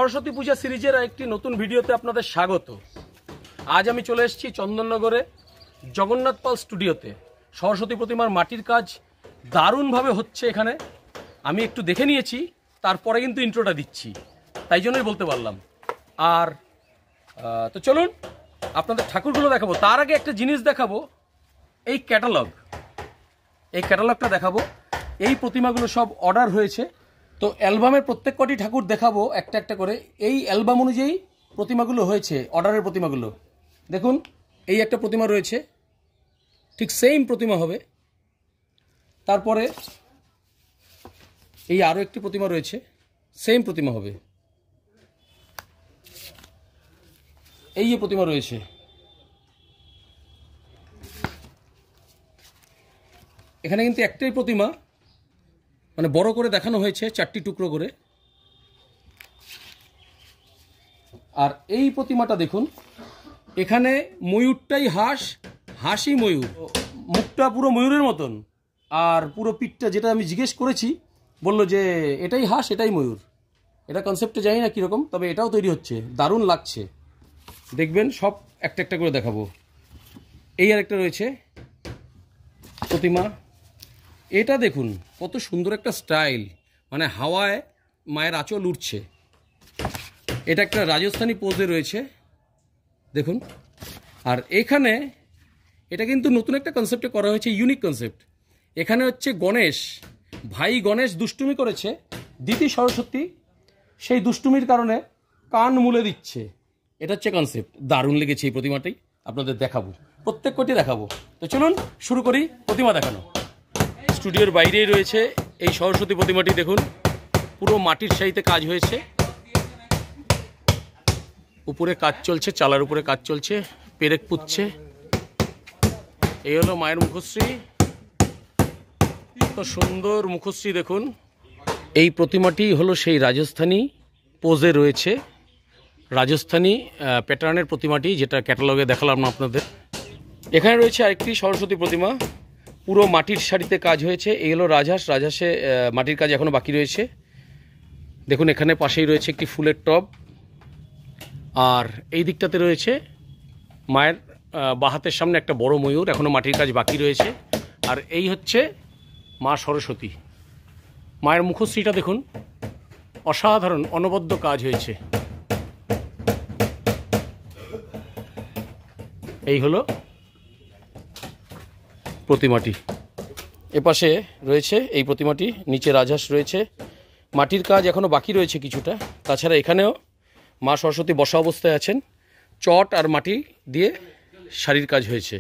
সরস্বতী পূজা সিরিজের একটি নতুন ভিডিওতে আপনাদের স্বাগত। আজ আমি চলে এসেছি চন্দননগরে জগন্নাথ পাল স্টুডিওতে। সরস্বতী প্রতিমার মাটির কাজ দারুণভাবে হচ্ছে এখানে। আমি একটু দেখে নিয়েছি, তারপরে কিন্তু ইন্ট্রোটা দিচ্ছি, তাই জন্যই বলতে পারলাম। আর তো চলুন আপনাদের ঠাকুরগুলো দেখাবো। তার আগে একটা জিনিস দেখাবো, এই ক্যাটালগটা দেখাবো। এই প্রতিমাগুলো সব অর্ডার হয়েছে, তো অ্যালবামের প্রত্যেক কটি ঠাকুর দেখাবো একটা একটা করে। এই অ্যালবাম অনুযায়ী প্রতিমাগুলো হয়েছে, অর্ডারের প্রতিমাগুলো। দেখুন, এই একটা প্রতিমা রয়েছে, ঠিক সেম প্রতিমা হবে। তারপরে এই আরও একটি প্রতিমা রয়েছে, সেম প্রতিমা হবে। এই যে প্রতিমা রয়েছে, এখানে কিন্তু একটাই প্রতিমা, মানে বড় করে দেখানো হয়েছে, 4টি টুকরো করে। আর এই প্রতিমাটা দেখুন, এখানে ময়ূরটাই হাঁস, হাঁসই ময়ূর, মুখটা পুরো ময়ূরের মতন। আর পুরো পিঠটা, যেটা আমি জিজ্ঞেস করেছি, বলল যে এটাই হাঁস এটাই ময়ূর। এটা কনসেপ্টে জানি না কীরকম, তবে এটাও তৈরি হচ্ছে, দারুণ লাগছে। দেখবেন সব একটা একটা করে দেখাবো। এই আর একটা রয়েছে প্রতিমা, এটা দেখুন কত সুন্দর একটা স্টাইল, মানে হাওয়ায় মায়ের আঁচল উঠছে। এটা একটা রাজস্থানী পোজে রয়েছে, দেখুন। আর এখানে এটা কিন্তু নতুন একটা কনসেপ্টে করা হয়েছে, ইউনিক কনসেপ্ট। এখানে হচ্ছে গণেশ, ভাই গণেশ দুষ্টুমি করেছে দিতি সরস্বতী, সেই দুষ্টুমির কারণে কান মুলে দিচ্ছে। এটা হচ্ছে কনসেপ্ট। দারুণ লেগেছে এই প্রতিমাটি, আপনাদের দেখাবো, প্রত্যেক কটি দেখাবো। তো চলুন শুরু করি প্রতিমা দেখানো। স্টুডিওর বাইরেই রয়েছে এই সরস্বতী প্রতিমাটি, দেখুন পুরো মাটির শাড়িতে কাজ হয়েছে। উপরে কাজ চলছে, চালার উপরে কাজ চলছে, পেরেক পুচ্ছে। এই হলো মায়ের মুখশ্রী, কত সুন্দর মুখশ্রী দেখুন। এই প্রতিমাটি হলো সেই রাজস্থানী পোজে রয়েছে, রাজস্থানী প্যাটার্নের প্রতিমাটি, যেটা ক্যাটালগে দেখালাম না আপনাদের। এখানে রয়েছে আরেকটি সরস্বতী প্রতিমা, পুরো মাটির শাড়িতে কাজ হয়েছে। এই হলো রাজহাঁস, রাজহাঁসে মাটির কাজ এখনও বাকি রয়েছে। দেখুন এখানে পাশেই রয়েছে একটি ফুলের টব। আর এই দিকটাতে রয়েছে মায়ের বাহাতের সামনে একটা বড় ময়ূর, এখনও মাটির কাজ বাকি রয়েছে। আর এই হচ্ছে মা সরস্বতী। মায়ের মুখশ্রীটা দেখুন, অসাধারণ অনবদ্য কাজ হয়েছে। এই হলো প্রতিমাটি। এপাশে রয়েছে এই প্রতিমাটি, নিচে রাজহাঁস রয়েছে, মাটির কাজ এখনও বাকি রয়েছে কিছুটা। তাছাড়া এখানেও মা সরস্বতী বসা অবস্থায় আছেন, চট আর মাটি দিয়ে শাড়ির কাজ হয়েছে।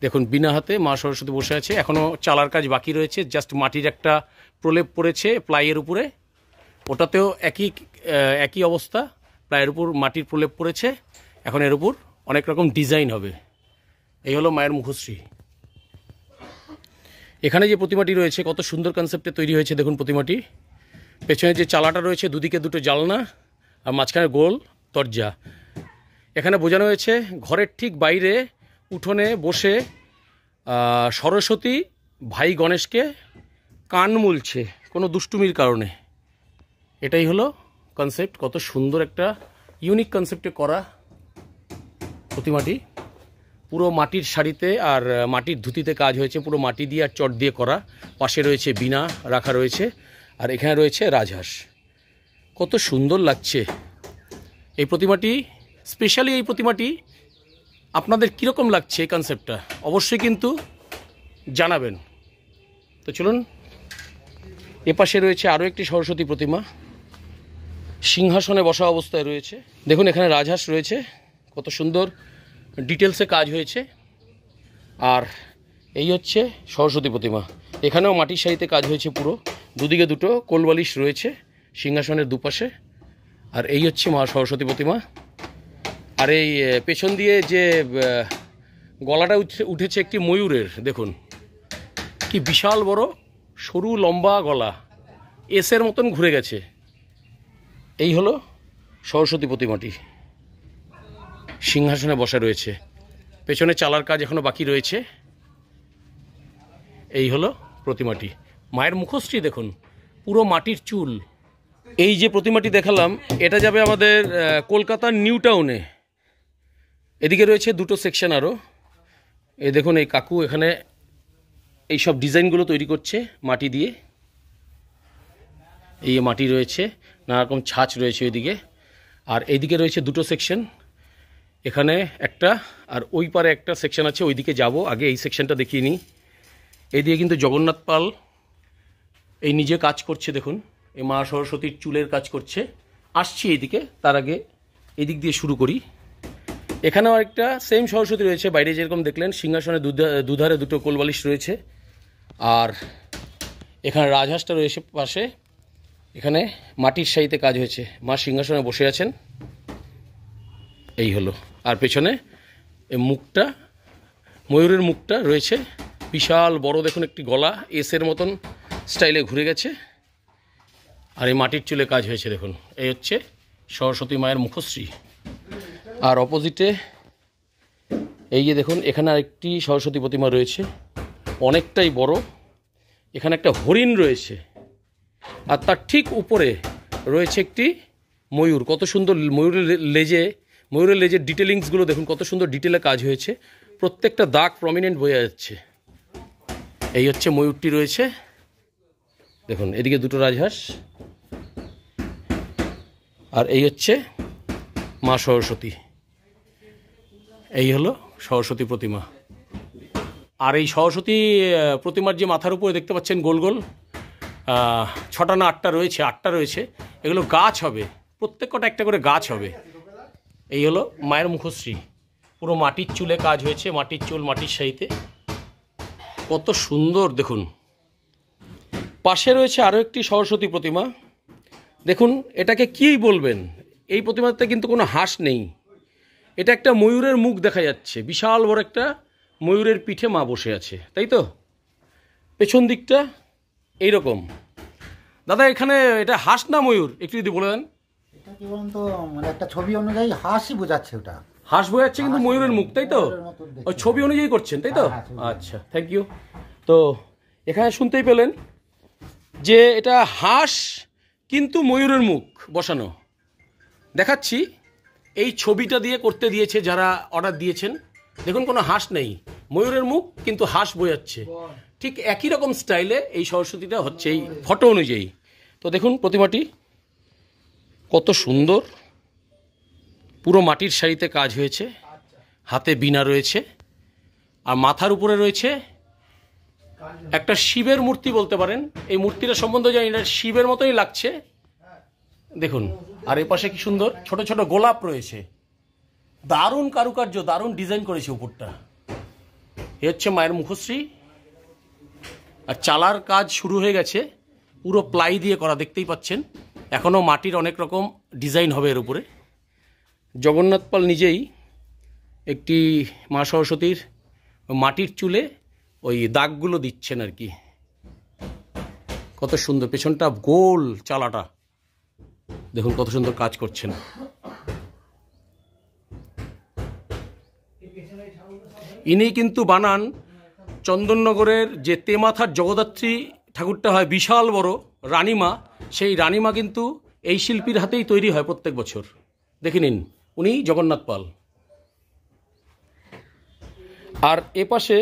দেখুন বিনা হাতে মা সরস্বতী বসে আছে, এখনও চালার কাজ বাকি রয়েছে। জাস্ট মাটির একটা প্রলেপ পড়েছে প্লাইয়ের উপরে, ওটাতেও একই অবস্থা, প্লাইয়ের উপর মাটির প্রলেপ পড়েছে। এখন এর উপর অনেক রকম ডিজাইন হবে। এই হলো মায়ের মুখশ্রী। এখানে যে প্রতিমাটি রয়েছে কত সুন্দর কনসেপ্টে তৈরি হয়েছে, দেখুন প্রতিমাটি। পেছনে যে চালাটা রয়েছে, দুদিকে দুটো জালনা আর মাঝখানে গোল দরজা। এখানে বোঝানো হয়েছে ঘরের ঠিক বাইরে উঠোনে বসে সরস্বতী ভাই গণেশকে কান মুলছে কোনো দুষ্টুমির কারণে। এটাই হলো কনসেপ্ট। কত সুন্দর একটা ইউনিক কনসেপ্টে করা প্রতিমাটি, পুরো মাটির শাড়িতে আর মাটির ধুতিতে কাজ হয়েছে, পুরো মাটি দিয়ে আর চট দিয়ে করা। পাশে রয়েছে বীণা রাখা রয়েছে, আর এখানে রয়েছে রাজহাঁস। কত সুন্দর লাগছে এই প্রতিমাটি। স্পেশালি এই প্রতিমাটি আপনাদের কীরকম লাগছে এই কনসেপ্টটা, অবশ্যই কিন্তু জানাবেন। তো চলুন, এপাশে রয়েছে আরও একটি সরস্বতী প্রতিমা, সিংহাসনে বসা অবস্থায় রয়েছে। দেখুন এখানে রাজহাঁস রয়েছে, কত সুন্দর ডিটেলসে কাজ হয়েছে। আর এই হচ্ছে সরস্বতী প্রতিমা, এখানেও মাটির শাড়িতে কাজ হয়েছে পুরো, দুদিকে দুটো কোলবালিশ রয়েছে সিংহাসনের দুপাশে। আর এই হচ্ছে মা সরস্বতী প্রতিমা। আর এই পেছন দিয়ে যে গলাটা উঠেছে একটি ময়ূরের, দেখুন কি বিশাল বড় সরু লম্বা গলা, এসের মতন ঘুরে গেছে। এই হলো সরস্বতী প্রতিমাটি, সিংহাসনে বসা রয়েছে, পেছনে চালার কাজ এখনও বাকি রয়েছে। এই হলো প্রতিমাটি। মায়ের মুখশ্রী দেখুন, পুরো মাটির চুল, এই যে প্রতিমাটি দেখালাম এটা যাবে আমাদের কলকাতার নিউ টাউনে। এদিকে রয়েছে দুটো সেকশন আরও। এই দেখুন এই কাকু এখানে এই সব ডিজাইনগুলো তৈরি করছে মাটি দিয়ে। এই মাটি রয়েছে, নানা রকম ছাঁচ রয়েছে ওইদিকে। আর এইদিকে রয়েছে দুটো সেকশন, এখানে একটা আর ওই পারে একটা সেকশন আছে, ওইদিকে যাব। আগে এই সেকশনটা দেখিয়ে নিই। এইদিকে কিন্তু জগন্নাথ পাল এই নিজে কাজ করছে, দেখুন এই মা সরস্বতীর চুলের কাজ করছে। আসছি এইদিকে, তার আগে এদিক দিয়ে শুরু করি। এখানেও একটা সেম সরস্বতী রয়েছে, বাইরে যেরকম দেখলেন সিংহাসনে দুধারে দুটো কোলবালিশ রয়েছে। আর এখানে রাজহাঁসটা রয়েছে পাশে। এখানে মাটির শাড়িতে কাজ হয়েছে, মা সিংহাসনে বসে আছেন। এই হলো। আর পেছনে এই মুখটা, ময়ূরের মুখটা রয়েছে বিশাল বড়, দেখুন একটি গলা এসের মতন স্টাইলে ঘুরে গেছে। আর এই মাটির চুলে কাজ হয়েছে, দেখুন এই হচ্ছে সরস্বতী মায়ের মুখশ্রী। আর অপোজিটে এই যে দেখুন এখানে আরেকটি সরস্বতী প্রতিমা রয়েছে, অনেকটাই বড়। এখানে একটা হরিণ রয়েছে, আর তার ঠিক উপরে রয়েছে একটি ময়ূর। কত সুন্দর ময়ূরের লেজের ডিটেলিংসগুলো দেখুন, কত সুন্দর ডিটেলে কাজ হয়েছে। প্রত্যেকটা দাগ প্রমিনেন্ট বোঝা যাচ্ছে। এই হচ্ছে ময়ূরটি রয়েছে, দেখুন এদিকে দুটো রাজহাঁস। আর এই হচ্ছে মা সরস্বতী। এই হলো সরস্বতী প্রতিমা। আর এই সরস্বতী প্রতিমার যে মাথার উপরে দেখতে পাচ্ছেন গোল গোল 6টা না 8টা রয়েছে, 8টা রয়েছে, এগুলো গাছ হবে, প্রত্যেক কটা একটা করে গাছ হবে। এই হলো মায়ের মুখশ্রী, পুরো মাটির চুলে কাজ হয়েছে, মাটির চুল মাটির শাড়িতে, কত সুন্দর দেখুন। পাশে রয়েছে আরও একটি সরস্বতী প্রতিমা, দেখুন এটাকে কী বলবেন। এই প্রতিমাতে কিন্তু কোনো হাঁস নেই, এটা একটা ময়ূরের মুখ দেখা যাচ্ছে, বিশাল বড় একটা ময়ূরের পিঠে মা বসে আছে, তাই তো? পেছন দিকটা এইরকম। দাদা এখানে এটা হাঁস না ময়ূর একটু যদি বলে দেন। এটা কি বলুন তো, মানে একটা ছবি অনুযায়ী হাঁসই বোঝাচ্ছে, ওটা হাঁস বোঝাচ্ছে কিন্তু ময়ূরের মুখ, তাই তো? ওই ছবি অনুযায়ী করছেন, তাই তো? আচ্ছা, থ্যাংক ইউ। তো এখানে শুনতেই পেলেন যে এটা হাঁস কিন্তু ময়ূরের মুখ বসানো। দেখাচ্ছি, এই ছবিটা দিয়ে করতে দিয়েছে যারা অর্ডার দিয়েছেন। দেখুন কোনো হাঁস নেই, ময়ূরের মুখ কিন্তু হাঁস বোঝাচ্ছে। ঠিক একই রকম স্টাইলে এই সরস্বতীটা হচ্ছে এই ফটো অনুযায়ী। তো দেখুন প্রতিমাটি কত সুন্দর, পুরো মাটির শাড়িতে কাজ হয়েছে, হাতে বীণা রয়েছে। আর মাথার উপরে রয়েছে একটা শিবের মূর্তি বলতে পারেন। এই মূর্তিটা সম্বন্ধে জানি না, শিবের মতোই লাগছে দেখুন। আর এই পাশে কি সুন্দর ছোট ছোট গোলাপ রয়েছে, দারুণ কারুকার্য, দারুণ ডিজাইন করেছে উপরটা। এ হচ্ছে মায়ের মুখশ্রী। আর চালার কাজ শুরু হয়ে গেছে, পুরো প্লাই দিয়ে করা, দেখতেই পাচ্ছেন। এখনও মাটির অনেক রকম ডিজাইন হবে এর উপরে। জগন্নাথ পাল নিজেই একটি মা সরস্বতীর মাটির চুলে ওই দাগগুলো দিচ্ছেন আর কি। কত সুন্দর পেছনটা গোল, চালাটা দেখুন কত সুন্দর কাজ করছেন। ইনি কিন্তু বানান চন্দননগরের যে তেমাথার জগদ্ধাত্রী ঠাকুরটা হয় বিশাল বড় রানীমা, সেই রানীমা কিন্তু এই শিল্পীর হাতেই তৈরি হয় প্রত্যেক বছর। দেখে নিন, উনি জগন্নাথ পাল। আর এপাশে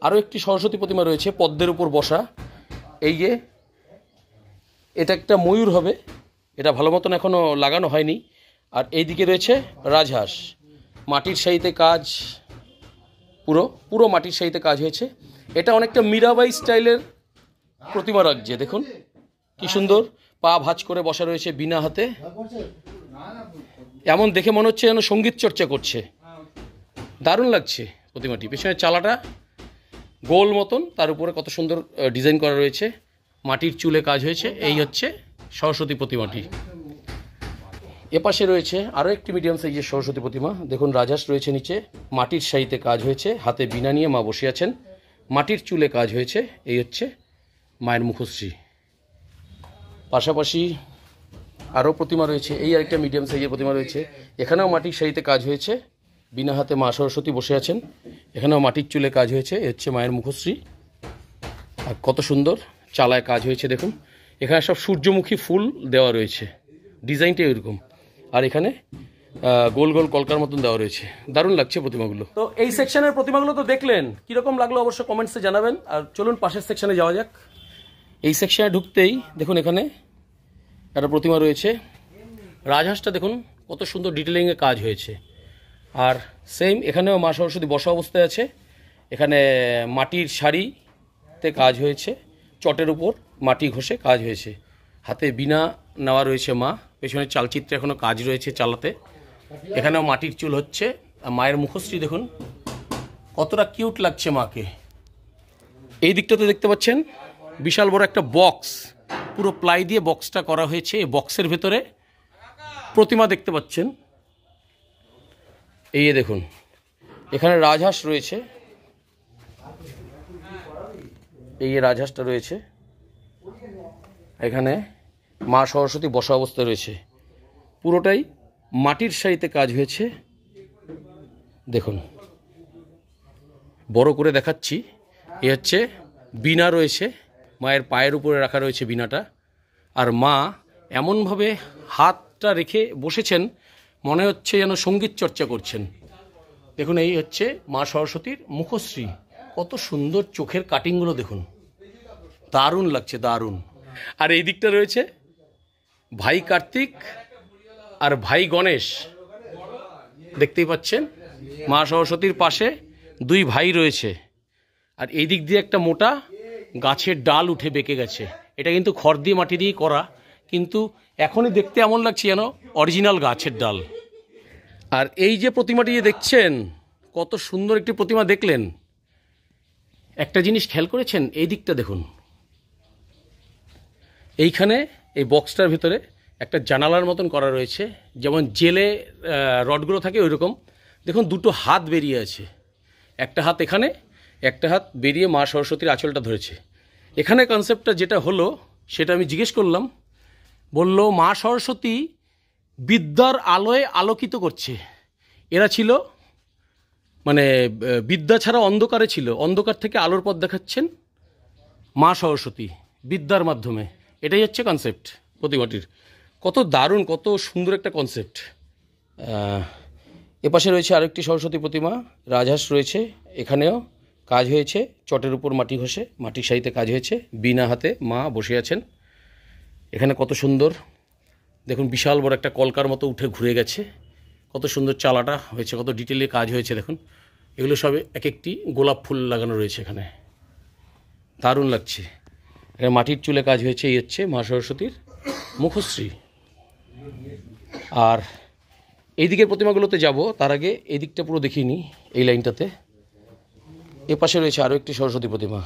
আরও একটি সরস্বতী প্রতিমা রয়েছে পদ্মের উপর বসা। এই যে এটা একটা ময়ূর হবে, এটা ভালো মতন এখনও লাগানো হয়নি। আর এই দিকে রয়েছে রাজহাঁস, মাটির শাড়িতে কাজ, পুরো মাটির শাড়িতে কাজ হয়েছে। এটা অনেকটা মীরাবাই স্টাইলের প্রতিমা রাখছে, দেখুন কি সুন্দর, পা ভাঁজ করে বসা রয়েছে বিনা হাতে। এমন দেখে মনে হচ্ছে যেন সঙ্গীত চর্চা করছে, দারুণ লাগছে প্রতিমাটি। পেছনে চালাটা গোল মতন, তার উপরে কত সুন্দর ডিজাইন করা রয়েছে, মাটির চুলে কাজ হয়েছে। এই হচ্ছে সরস্বতী প্রতিমাটি। এপাশে রয়েছে আরও একটি মিডিয়াম সাইজের সরস্বতী প্রতিমা, দেখুন রাজহাঁস রয়েছে নিচে, মাটির শাড়িতে কাজ হয়েছে, হাতে বীণা নিয়ে মা বসে আছেন, মাটির চুলে কাজ হয়েছে। এই হচ্ছে মায়ের মুখশ্রী। পাশাপাশি আরও প্রতিমা রয়েছে, এই আরেকটা মিডিয়াম সাইজের প্রতিমা রয়েছে, এখানেও মাটির শাড়িতে কাজ হয়েছে, বিনা হাতে মা সরস্বতী বসে আছেন, এখানেও মাটির চুলে কাজ হয়েছে। এ হচ্ছে মায়ের মুখশ্রী। আর কত সুন্দর চালায় কাজ হয়েছে দেখুন। এখানে সব সূর্যমুখী ফুল দেওয়া রয়েছে, ডিজাইনটা এরকম। আর এখানে গোল গোল কলকার মতন দেওয়া রয়েছে, দারুণ লাগছে প্রতিমাগুলো। তো এই সেকশনের প্রতিমাগুলো তো দেখলেন, কীরকম লাগলো অবশ্যই কমেন্টসে জানাবেন। আর চলুন পাশের সেকশনে যাওয়া যাক। এই সেকশনে ঢুকতেই দেখুন এখানে একটা প্রতিমা রয়েছে, রাজহাঁসটা দেখুন কত সুন্দর ডিটেলিংয়ে কাজ হয়েছে। আর সেম এখানেও মা সরস্বতী বসা অবস্থায় আছে। এখানে মাটির শাড়িতে কাজ হয়েছে, চটের উপর মাটি ঘষে কাজ হয়েছে, হাতে বীণা নেওয়া রয়েছে মা, পেছনের চালচিত্রে এখনও কাজ রয়েছে চালাতে। এখানেও মাটির চুল হচ্ছে। আর মায়ের মুখশ্রী দেখুন কতটা কিউট লাগছে মাকে। এই দিকটাতে দেখতে পাচ্ছেন বিশাল বড় একটা বক্স, পুরো প্লাই দিয়ে বক্সটা করা হয়েছে। এই বক্সের ভেতরে প্রতিমা দেখতে পাচ্ছেন। এই দেখুন এখানে রাজহাঁস রয়েছে, এই রাজহাঁসটা রয়েছে। এখানে মা সরস্বতী বসা অবস্থায় রয়েছে, পুরোটাই মাটির শাড়িতে কাজ হয়েছে। দেখুন বড় করে দেখাচ্ছি, এ হচ্ছে বীণা রয়েছে, মায়ের পায়ের উপরে রাখা রয়েছে বীণাটা। আর মা এমনভাবে হাতটা রেখে বসেছেন, মনে হচ্ছে যেন সঙ্গীত চর্চা করছেন। দেখুন এই হচ্ছে মা সরস্বতীর মুখশ্রী, কত সুন্দর চোখের কাটিংগুলো দেখুন, দারুণ লাগছে, দারুণ। আর এই দিকটা রয়েছে ভাই কার্তিক আর ভাই গণেশ, দেখতেই পাচ্ছেন মা সরস্বতীর পাশে দুই ভাই রয়েছে। আর এই দিক দিয়ে একটা মোটা গাছের ডাল উঠে বেঁকে গেছে, এটা কিন্তু খড় দিয়ে মাটি দিয়ে করা, কিন্তু এখনই দেখতে এমন লাগছে যেন অরিজিনাল গাছের ডাল। আর এই যে প্রতিমাটি যে দেখছেন, কত সুন্দর একটি প্রতিমা দেখলেন। একটা জিনিস খেয়াল করেছেন, এই দিকটা দেখুন, এইখানে এই বক্সটার ভিতরে একটা জানালার মতন করা রয়েছে, যেমন জেলে রডগুলো থাকে ওই রকম। দেখুন দুটো হাত বেরিয়ে আছে, একটা হাত এখানে, একটা হাত বেরিয়ে মা সরস্বতীর আঁচলটা ধরেছে। এখানে কনসেপ্টটা যেটা হলো সেটা আমি জিজ্ঞেস করলাম, বলল মা সরস্বতী বিদ্যার আলোয় আলোকিত করছে। এরা ছিল মানে বিদ্যা ছাড়া অন্ধকারে ছিল, অন্ধকার থেকে আলোর পথ দেখাচ্ছেন মা সরস্বতী বিদ্যার মাধ্যমে। এটাই হচ্ছে কনসেপ্ট প্রতিমাটির। কত দারুণ, কত সুন্দর একটা কনসেপ্ট। এপাশে রয়েছে আরেকটি সরস্বতী প্রতিমা, রাজহাঁস রয়েছে, এখানেও কাজ হয়েছে, চটের উপর মাটি ঘষে মাটির শাড়িতে কাজ হয়েছে, বীণা হাতে মা বসে আছেন। এখানে কত সুন্দর দেখুন, বিশাল বড় একটা কলকার মতো উঠে ঘুরে গেছে, কত সুন্দর চালাটা হয়েছে, কত ডিটেলে কাজ হয়েছে দেখুন। এগুলো সবে এক একটি গোলাপ ফুল লাগানো রয়েছে এখানে, দারুণ লাগছে। এখানে মাটির চুলে কাজ হয়েছে, এই হচ্ছে মা সরস্বতীর মুখশ্রী। আর এই দিকের প্রতিমাগুলোতে যাব, তার আগে এই দিকটা পুরো দেখিয়ে নিই। এই লাইনটাতে এ পাশে রয়েছে আরও একটি সরস্বতী প্রতিমা,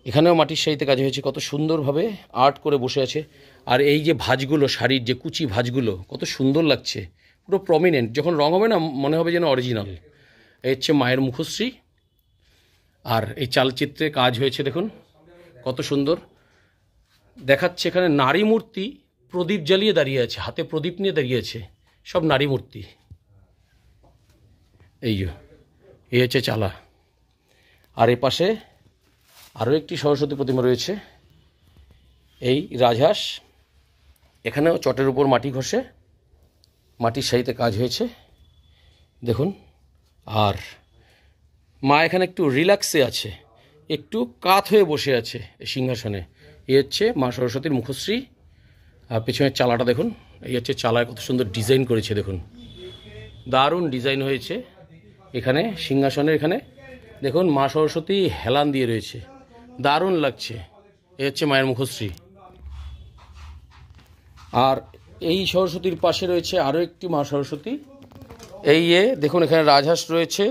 এখানেও মাটির শাড়িতে কাজ হয়েছে, কত সুন্দরভাবে আর্ট করে বসে আছে। আর এই যে ভাঁজগুলো, শাড়ির যে কুচি ভাঁজগুলো কত সুন্দর লাগছে, পুরো প্রমিনেন্ট, যখন রং হবে না মনে হবে যেন অরিজিনাল। এই হচ্ছে মায়ের মুখশ্রী। আর এই চালচিত্রে কাজ হয়েছে দেখুন কত সুন্দর দেখাচ্ছে। এখানে নারী মূর্তি প্রদীপ জ্বালিয়ে দাঁড়িয়ে আছে, হাতে প্রদীপ নিয়ে দাঁড়িয়ে আছে, সব নারী মূর্তি। এই হচ্ছে চালা। আর এ পাশে আরও একটি সরস্বতী প্রতিমা রয়েছে, এই রাজহাঁস, এখানেও চটের উপর মাটি ঘষে মাটির শাড়িতে কাজ হয়েছে দেখুন। আর মা এখানে একটু রিল্যাক্সে আছে, একটু কাত হয়ে বসে আছে এই সিংহাসনে। এই হচ্ছে মা সরস্বতীর মুখশ্রী। আর পেছনের চালাটা দেখুন, এই হচ্ছে চালায় কত সুন্দর ডিজাইন করেছে দেখুন, দারুণ ডিজাইন হয়েছে। এখানে সিংহাসনের এখানে দেখুন মা সরস্বতী হেলান দিয়ে রয়েছে, দারুণ লাগছে। এই হচ্ছে মায়ের মুখশ্রী। আর এই সরস্বতীর পাশে রয়েছে আরও একটি মা সরস্বতী। এই দেখুন এখানে রাজহাঁস রয়েছে,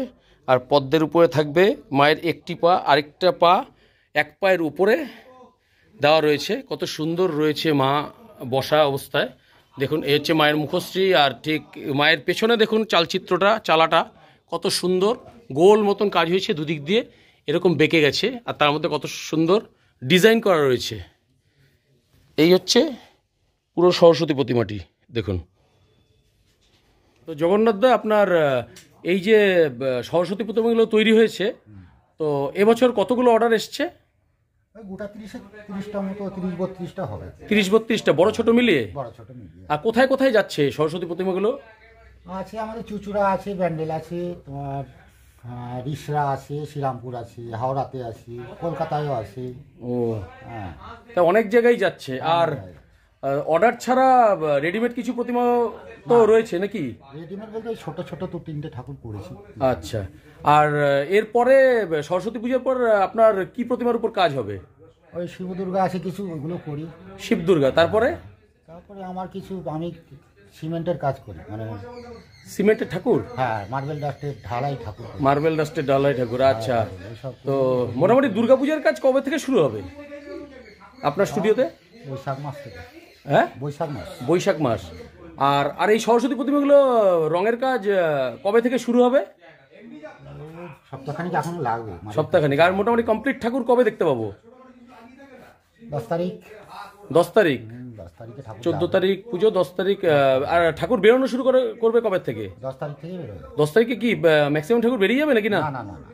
আর পদ্মের উপরে থাকবে মায়ের একটি পা, আরেকটা পা এক পায়ের উপরে দেওয়া রয়েছে, কত সুন্দর রয়েছে মা বসা অবস্থায়। দেখুন এই হচ্ছে মায়ের মুখশ্রী। আর ঠিক মায়ের পেছনে দেখুন চালচিত্রটা, চালাটা কত সুন্দর গোল মতন কাজ হয়েছে, দুদিক দিয়ে এরকম বেঁকে গেছে, আর তার মধ্যে কত সুন্দর ডিজাইন করা রয়েছে। এই হচ্ছে পুরো সরস্বতী প্রতিমাটি দেখুন। তো জগন্নাথদা, আপনার এই যে সরস্বতী প্রতিমাগুলো তৈরি হয়েছে, তো এবছর কতগুলো অর্ডার এসছে? ওই গোটা 30টা মতো 30-32টা হবে, 30-32টা বড় ছোট মিলিয়ে। বড় ছোট মিলিয়ে। আর কোথায় কোথায় যাচ্ছে সরস্বতী প্রতিমাগুলো? আছে আমাদের চুচুড়া আছে, ব্যান্ডেল আছে, তোমার রিসরা আছে, শ্রীরামপুর আছে, হাওড়াতে আছে, কলকাতায়ও আছে। ও হ্যাঁ, তা অনেক জায়গায় যাচ্ছে। আর অর্ডার ছাড়া রেডিমেড কিছু প্রতিমা তো রয়েছে নাকি? রেডিমেড বলতে ওই ছোট ছোট 2-3টে ঠাকুর করেছি। আচ্ছা। আর এরপরে সরস্বতী পুজোর পর আপনার কি প্রতিমার উপর কাজ হবে? ওই শিব দুর্গা আছে কিছু, ওইগুলো করি। শিব দুর্গা, তারপরে আমার কিছু, আমি সিমেন্টের কাজ করি, মানে সিমেন্টের ঠাকুর, হ্যাঁ মার্বেল ডাস্টের ঢালাই ঠাকুর করি। মার্বেল ডাস্টের ডালাই ঠাকুর। আচ্ছা, এইসব তো মোটামুটি দুর্গাপূজার কাজ কবে থেকে শুরু হবে আপনার স্টুডিওতে? বৈশাখ মাস থেকে। হ্যাঁ, বৈশাখ মাস। বৈশাখ মাস। আর আর এই সরস্বতী প্রতিমাগুলো রঙের কাজ কবে থেকে শুরু হবে? সপ্তাহখানিক এখনো লাগবে, সপ্তাহখানিক। আর মোটামুটি কমপ্লিট ঠাকুর কবে দেখতে পাবো? 10 তারিখ। 10 তারিখ, 10 তারিখে ঠাকুর 14 তারিখ পুজো, 10 তারিখ। আর ঠাকুর বেরোনো শুরু করবে কবে থেকে? 10 তারিখ থেকে বেরোবে। 10 তারিখে কি ম্যাক্সিমাম ঠাকুর বেরিয়ে যাবে নাকি? না, না না না না,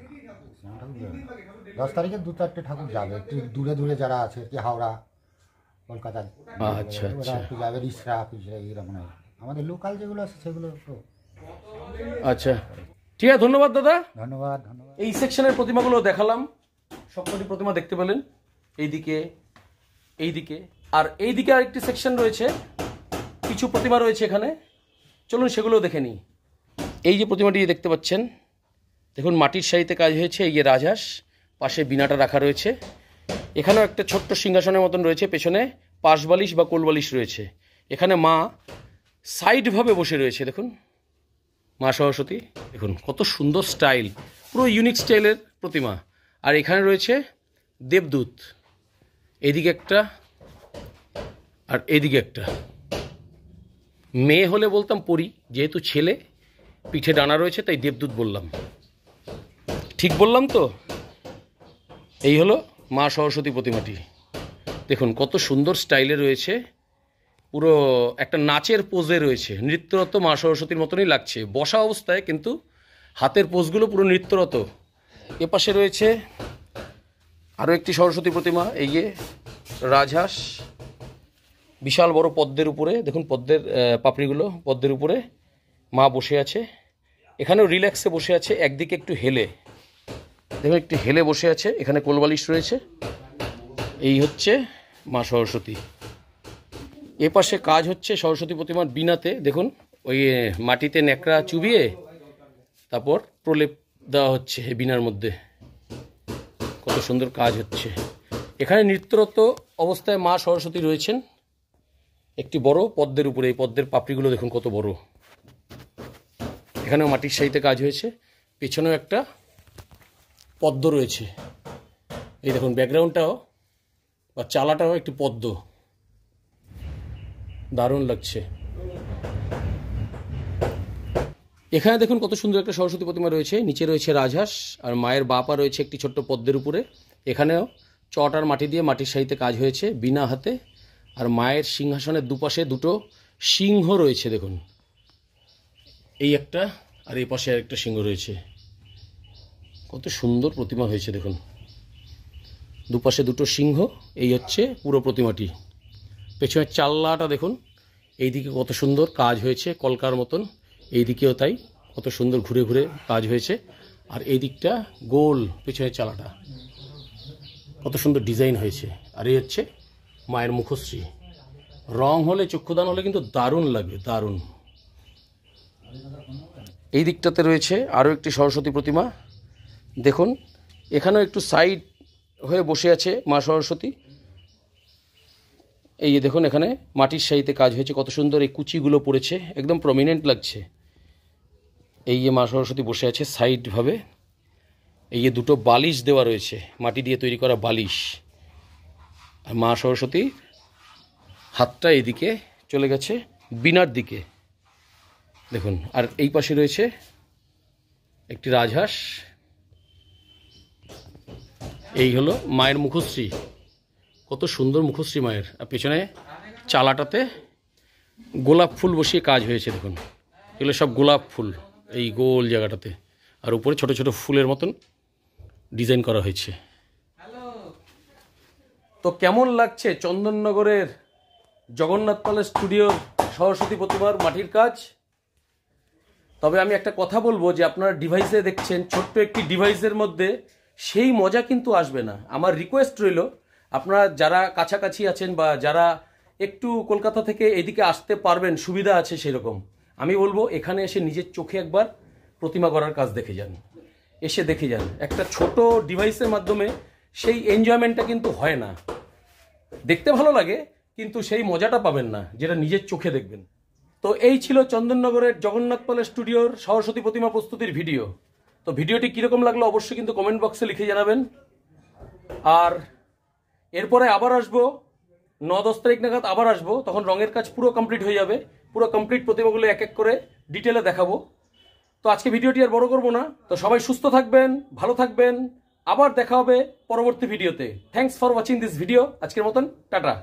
ঠাকুর বেরোবে 10 তারিখে 2-4টে ঠাকুর যাবে, একটু দূরে দূরে যারা আছে, কি হাওড়া, কলকাতা, আচ্ছা ওরা আচ্ছা একটু যাবে, রিসরা এরকম। আমাদের লোকাল যেগুলো আছে সেগুলো তো। আচ্ছা, ঠিক আছে, ধন্যবাদ দাদা। ধন্যবাদ ধন্যবাদ। এই সেকশনের প্রতিমাগুলো দেখালাম, সবকটি প্রতিমা দেখতে পেলেন। এইদিকে, এইদিকে, আর এইদিকে আরেকটি সেকশন রয়েছে, কিছু প্রতিমা রয়েছে এখানে, চলুন সেগুলো দেখে নিই। এই যে প্রতিমাটি দেখতে পাচ্ছেন, দেখুন মাটির শাড়িতে কাজ হয়েছে। এই যে রাজহাঁস, পাশে বিনাটা রাখা রয়েছে। এখানেও একটা ছোট্ট সিংহাসনের মতন রয়েছে, পেছনে পাশবালিশ বা কোলবালিশ রয়েছে। এখানে মা সাইডভাবে বসে রয়েছে, দেখুন মা সরস্বতী। দেখুন কত সুন্দর স্টাইল, পুরো ইউনিক স্টাইলের প্রতিমা। আর এখানে রয়েছে দেবদূত, এদিকে একটা আর এদিকে একটা। মেয়ে হলে বলতাম পরী, যেহেতু ছেলে, পিঠে ডানা রয়েছে তাই দেবদূত বললাম। ঠিক বললাম তো? এই হলো মা সরস্বতী প্রতিমাটি। দেখুন কত সুন্দর স্টাইলে রয়েছে, পুরো একটা নাচের পোজে রয়েছে, নৃত্যরত মা সরস্বতীর মতনই লাগছে বসা অবস্থায়, কিন্তু হাতের পোজগুলো পুরো নৃত্যরত। এপাশে রয়েছে আরও একটি সরস্বতী প্রতিমা, এই যে রাজহাঁস, বিশাল বড় পদ্মের উপরে, দেখুন পদ্মের পাপড়িগুলো পদ্মের উপরে মা বসে আছে। এখানেও রিল্যাক্সে বসে আছে, একদিকে একটু হেলে, দেখুন একটু হেলে বসে আছে। এখানে কোলবালিশ রয়েছে। এই হচ্ছে মা সরস্বতী। এপাশে কাজ হচ্ছে সরস্বতী প্রতিমার বিনাতে, দেখুন ওই মাটিতে ন্যাকড়া চুবিয়ে তারপর প্রলেপ দেওয়া হচ্ছে বিনার মধ্যে। কত সুন্দর কাজ হচ্ছে। এখানে নৃত্যরত অবস্থায় মা সরস্বতী রয়েছেন একটি বড় পদ্মের উপরে। এই পদ্মের পাপড়িগুলো দেখুন কত বড়। এখানেও মাটির শাড়িতে কাজ হয়েছে, পেছনেও একটা পদ্ম রয়েছে। এই দেখুন ব্যাকগ্রাউন্ডটাও বা চালাটাও একটি পদ্ম, দারুণ লাগছে। এখানে দেখুন কত সুন্দর একটা সরস্বতী প্রতিমা রয়েছে, নিচে রয়েছে রাজহাঁস আর মায়ের বাপা রয়েছে একটি ছোট্ট পদ্মের উপরে। এখানেও চট আর মাটি দিয়ে মাটির শাড়িতে কাজ হয়েছে বিনা হাতে। আর মায়ের সিংহাসনের দুপাশে দুটো সিংহ রয়েছে, দেখুন এই একটা আর এই পাশে আরেকটা সিংহ রয়েছে। কত সুন্দর প্রতিমা হয়েছে দেখুন, দুপাশে দুটো সিংহ। এই হচ্ছে পুরো প্রতিমাটি। পেছনের চাল্লাটা দেখুন, এইদিকে কত সুন্দর কাজ হয়েছে কলকার মতন, এইদিকেও তাই কত সুন্দর ঘুরে ঘুরে কাজ হয়েছে। আর এই দিকটা গোল, পেছনের চালাটা কত সুন্দর ডিজাইন হয়েছে। আর এই হচ্ছে মায়ের মুখশ্রী। রং হলে, চক্ষুদান হলে কিন্তু দারুণ লাগবে, দারুণ। এই দিকটাতে রয়েছে আরও একটি সরস্বতী প্রতিমা, দেখুন এখানেও একটু সাইড হয়ে বসে আছে মা সরস্বতী। এই যে দেখুন এখানে মাটির শাড়িতে কাজ হয়েছে, কত সুন্দর এই কুচিগুলো পড়েছে, একদম প্রমিনেন্ট লাগছে। এই যে মা সরস্বতী বসে আছে সাইডভাবে। এই যে দুটো বালিশ দেওয়া রয়েছে, মাটি দিয়ে তৈরি করা বালিশ। আর মা সরস্বতী হাতটা এদিকে চলে গেছে বিনার দিকে, দেখুন। আর এই পাশে রয়েছে একটি রাজহাঁস। এই হলো মায়ের মুখশ্রী, কত সুন্দর মুখশ্রী মায়ের। আর পেছনে চালাটাতে গোলাপ ফুল বসিয়ে কাজ হয়েছে, দেখুন এগুলো সব গোলাপ ফুল এই গোল জায়গাটাতে। আর উপরে ছোট ছোট ফুলের মতন ডিজাইন করা হয়েছে। তো কেমন লাগছে চন্দননগরের জগন্নাথ প্যালেস স্টুডিওর সরস্বতী প্রতিমার মাটির কাজ? তবে আমি একটা কথা বলবো যে আপনারা ডিভাইসে দেখছেন, ছোট্ট একটি ডিভাইসের মধ্যে সেই মজা কিন্তু আসবে না। আমার রিকোয়েস্ট রইল, আপনারা যারা কাছাকাছি আছেন বা যারা একটু কলকাতা থেকে এদিকে আসতে পারবেন, সুবিধা আছে সেরকম, আমি বলবো এখানে এসে নিজের চোখে একবার প্রতিমা করার কাজ দেখে যান, এসে দেখে যান। একটা ছোট ডিভাইসের মাধ্যমে সেই এনজয়মেন্টটা কিন্তু হয় না। দেখতে ভালো লাগে কিন্তু সেই মজাটা পাবেন না যেটা নিজের চোখে দেখবেন। তো এই ছিল চন্দননগরের জগন্নাথ প্যালেস স্টুডিওর সরস্বতী প্রতিমা প্রস্তুতির ভিডিও। তো ভিডিওটি কীরকম লাগলো অবশ্যই কিন্তু কমেন্ট বক্সে লিখে জানাবেন। আর এরপরে আবার আসবো 9-10 তারিখ নাগাদ, আবার আসবো, তখন রঙের কাজ পুরো কমপ্লিট হয়ে যাবে। পুরো কমপ্লিট প্রতিমাগুলো এক এক করে ডিটেলে দেখাবো। তো আজকে ভিডিওটি আর বড় করবো না। তো সবাই সুস্থ থাকবেন, ভালো থাকবেন, আবার দেখা হবে পরবর্তী ভিডিওতে। Thanks for watching this video. আজকের মতন টাটা।